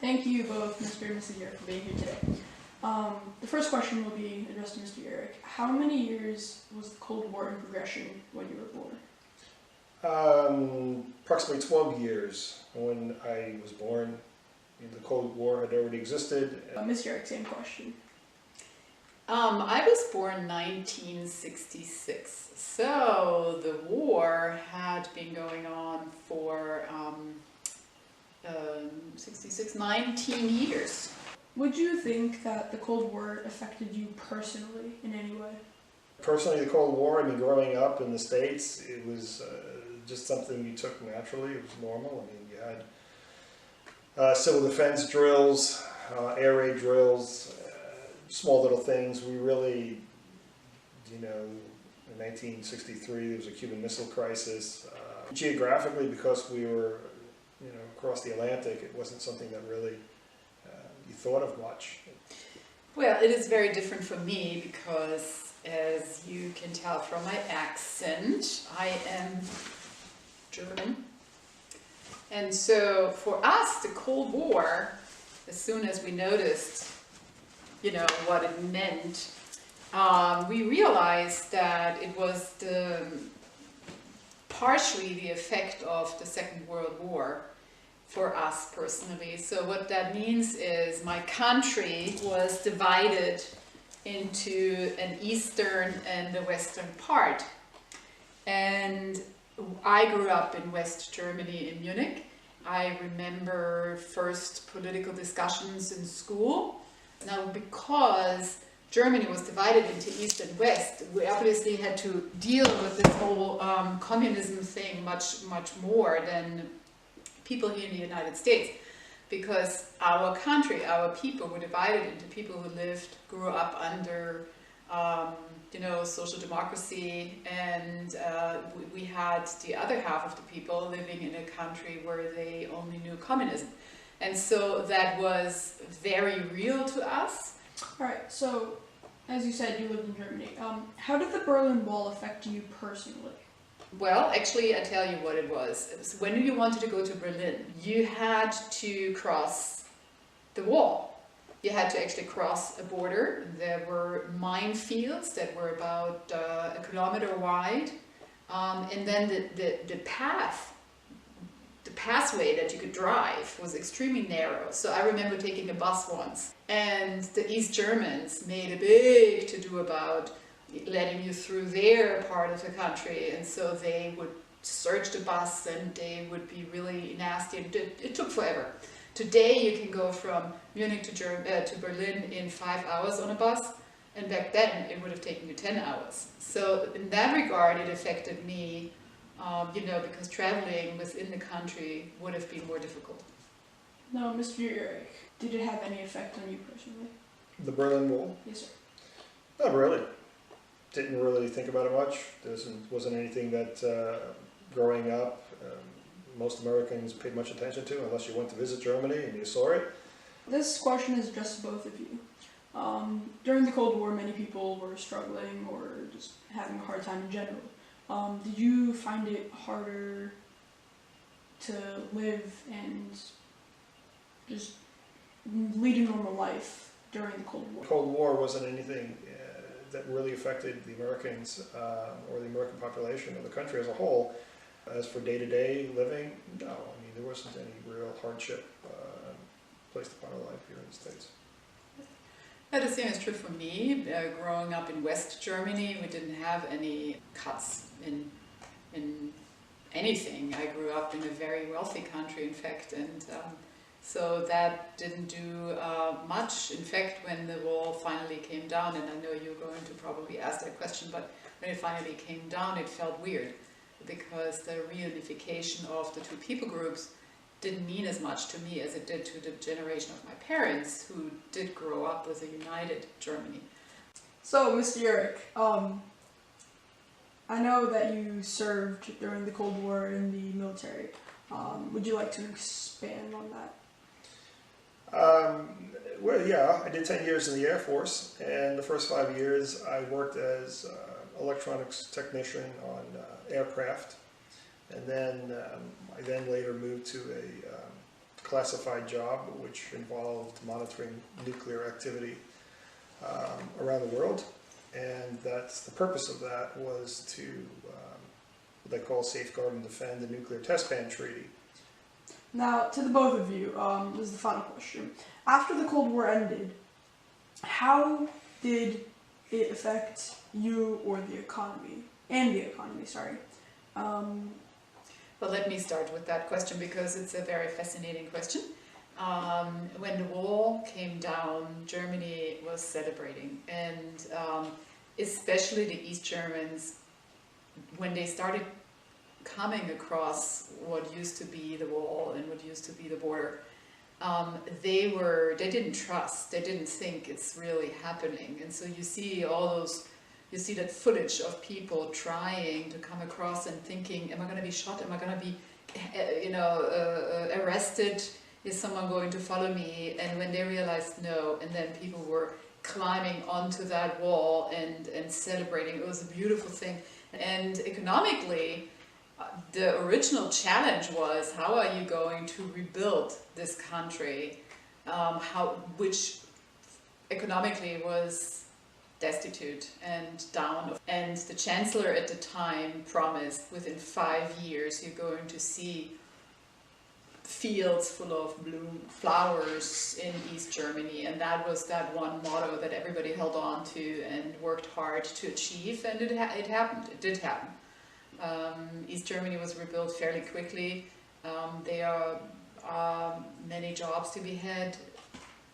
Thank you both, Mr. and Mrs. Yerrick, for being here today. The first question will be addressed to Mr. Yerrick. How many years was the Cold War in progression when you were born? Approximately 12 years. When I was born, the Cold War had already existed. Ms. Yerrick, same question. I was born 1966, so the war had been going on for 19 years. Would you think that the Cold War affected you personally in any way? Personally, the Cold War, growing up in the States, it was just something you took naturally. It was normal. You had civil defense drills, air raid drills, small little things. We really, in 1963 there was a Cuban Missile Crisis. Geographically, because we were, across the Atlantic, it wasn't something that really you thought of much. Well, it is very different for me because, as you can tell from my accent, I am German. And so for us, the Cold War, as soon as we noticed, what it meant, we realized that it was partially the effect of the Second World War for us personally. So what that means is my country was divided into an eastern and a western part. And I grew up in West Germany in Munich. I remember first political discussions in school. Now, because Germany was divided into East and West, we obviously had to deal with this whole communism thing much more than people here in the United States, because our country, our people were divided into people who grew up under, social democracy, and we had the other half of the people living in a country where they only knew communism. And so that was very real to us. All right, so as you said, you lived in Germany. How did the Berlin Wall affect you personally? Well, actually, I tell you what it was. It was when you wanted to go to Berlin, you had to cross the wall. You had to actually cross a border. There were minefields that were about a kilometer wide. And then the pathway that you could drive was extremely narrow. So I remember taking a bus once, and the East Germans made a big to-do about letting you through their part of the country, and so they would search the bus and they would be really nasty, and it took forever. Today you can go from Munich to Berlin in 5 hours on a bus, and back then it would have taken you 10 hours. So in that regard it affected me, because traveling within the country would have been more difficult. Now, Mr. Yerrick, did it have any effect on you personally? The Berlin Wall? Yes, sir. Not really. Didn't really think about it much. There wasn't anything that growing up most Americans paid much attention to, unless you went to visit Germany and you saw it. This question is addressed to both of you. During the Cold War, many people were struggling or just having a hard time in general. Did you find it harder to live and just lead a normal life during the Cold War? The Cold War wasn't anything that really affected the Americans or the American population or the country as a whole. As for day-to-day living, no. There wasn't any real hardship placed upon our life here in the States. The same is true for me. Growing up in West Germany, we didn't have any cuts in anything. I grew up in a very wealthy country, in fact, and so that didn't do much. In fact, when the wall finally came down, and I know you're going to probably ask that question, but when it finally came down, it felt weird, because the reunification of the two people groups didn't mean as much to me as it did to the generation of my parents, who did grow up with a united Germany. So, Mr. Yerrick, I know that you served during the Cold War in the military. Would you like to expand on that? Well, yeah, I did 10 years in the Air Force, and the first 5 years I worked as electronics technician on aircraft, and then I later moved to classified job, which involved monitoring nuclear activity around the world. And that's the purpose of that was to what they call safeguard and defend the Nuclear Test Ban Treaty. Now, to the both of you, this is the final question. After the Cold War ended, how did it affect you or the economy? Well, let me start with that question because it's a very fascinating question. When the wall came down, Germany was celebrating, and especially the East Germans, when they started coming across what used to be the wall and what used to be the border, they didn't trust, they didn't think it's really happening. And so you see that footage of people trying to come across and thinking, am I going to be shot? Am I going to be, arrested? Is someone going to follow me? And when they realized no, and then people were climbing onto that wall and celebrating, it was a beautiful thing. And economically, the original challenge was, how are you going to rebuild this country, which economically was destitute and down. And the chancellor at the time promised within 5 years you're going to see fields full of bloom flowers in East Germany, and that was that one motto that everybody held on to and worked hard to achieve, and it happened. It did happen. East Germany was rebuilt fairly quickly. There are many jobs to be had.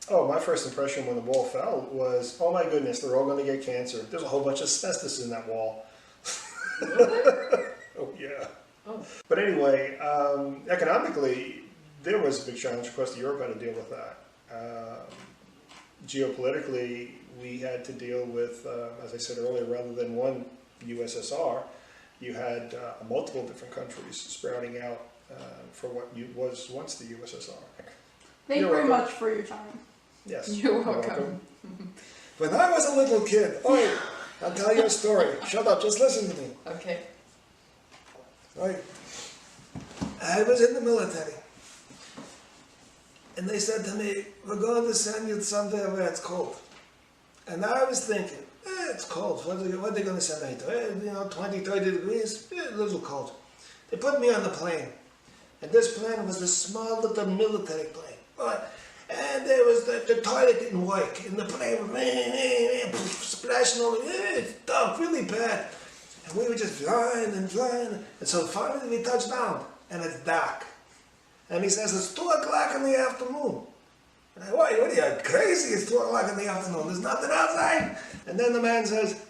Oh, my first impression when the wall fell was, oh my goodness, they're all going to get cancer. There's a whole bunch of asbestos in that wall. Oh, yeah. Oh. But anyway, economically, there was a big challenge. Of course, Europe had to deal with that. Geopolitically, we had to deal with, as I said earlier, rather than one USSR, you had multiple different countries sprouting out for what was once the USSR. Thank you very much for your time. Yes. You're welcome. When I was a little kid, I'll tell you a story. Shut up, just listen to me. Okay. Right. I was in the military. And they said to me, we're going to send you somewhere where it's cold. And I was thinking, it's cold. What are they going to send me to? 20, 30 degrees? A little cold. They put me on the plane. And this plane was a small little military plane. And there was the toilet didn't work. And the plane was splashing over. It's dark, really bad. And we were just flying and flying. And so finally we touched down. And it's dark. And he says, it's 2 o'clock in the afternoon. And I, what are you, crazy? It's 2 o'clock in the afternoon. There's nothing outside. And then the man says,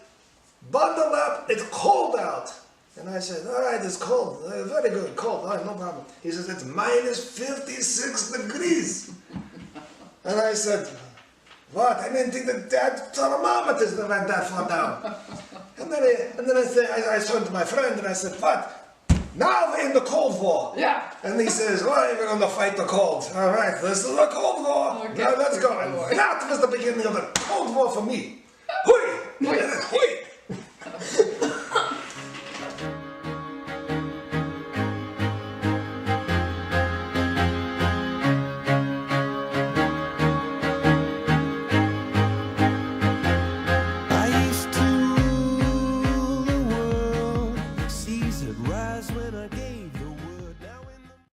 bundle up, it's cold out. And I said, all right, it's cold. Very good, cold, all right, no problem. He says, it's minus 56 degrees. And I said, what? I didn't think that thermometers went that far down. And then I turned to my friend and I said, what? Now we're in the Cold War. Yeah. And he says, all right, we're going to fight the cold. All right, this is the Cold War. Okay. Now let's go. And that was the beginning of the Cold War for me. Hui! Hui! Hui!